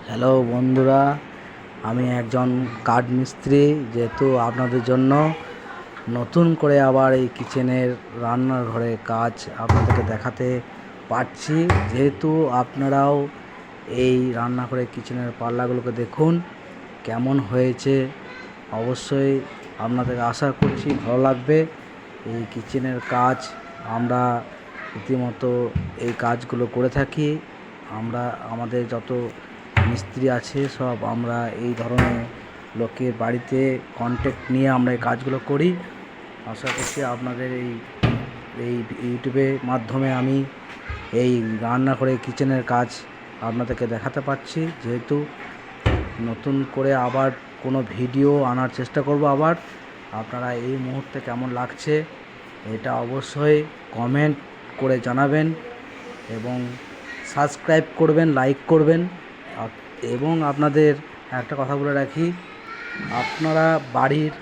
Hello বন্ধুরা, আমি একজন কাঠ মিস্ত্রি। যেহেতু আপনাদের জন্য নতুন করে আবার এই কিচেনের রান্নার ঘরে কাজ আপনাদেরকে দেখাতে পারছি। যেহেতু আপনারাও এই রান্নাঘরে কিচেনের পাল্লাগুলোকে দেখুন কেমন হয়েছে। অবশ্যই আপনাদের আশা করছি ভালো লাগবে। এই কিচেনের কাজ আমরা রীতিমতো এই কাজগুলো করে থাকি। আমরা আমাদের যত মিস্ত্রি আছে সব আমরা এই ধরনের লোকের বাড়িতে কন্ট্যাক্ট নিয়ে আমরা এই কাজগুলো করি। আশা করছি আপনাদের এই এই ইউটিউবের মাধ্যমে আমি এই রান্না করে কিচেনের কাজ আপনাদেরকে দেখাতে পারছি। যেহেতু নতুন করে আবার কোনো ভিডিও আনার চেষ্টা করব। আবার আপনারা এই মুহূর্তে কেমন লাগছে এটা অবশ্যই কমেন্ট করে জানাবেন এবং সাবস্ক্রাইব করবেন, লাইক করবেন। এবং আপনাদের একটা কথা বলে রাখি, আপনারা বাড়ির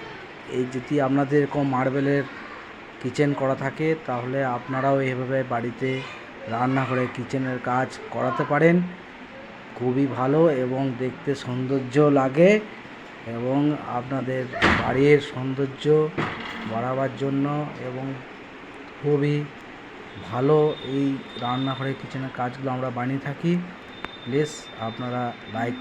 এই যদি আপনাদের এরকম মার্বেলের কিচেন করা থাকে তাহলে আপনারাও এভাবে বাড়িতে রান্নাঘরে কিচেনের কাজ করাতে পারেন। খুবই ভালো এবং দেখতে সৌন্দর্য লাগে এবং আপনাদের বাড়ির সৌন্দর্য বাড়াবার জন্য এবং খুবই ভালো এই রান্নাঘরে কিচেনের কাজগুলো আমরা বানিয়ে থাকি। প্লিজ আপনারা লাইক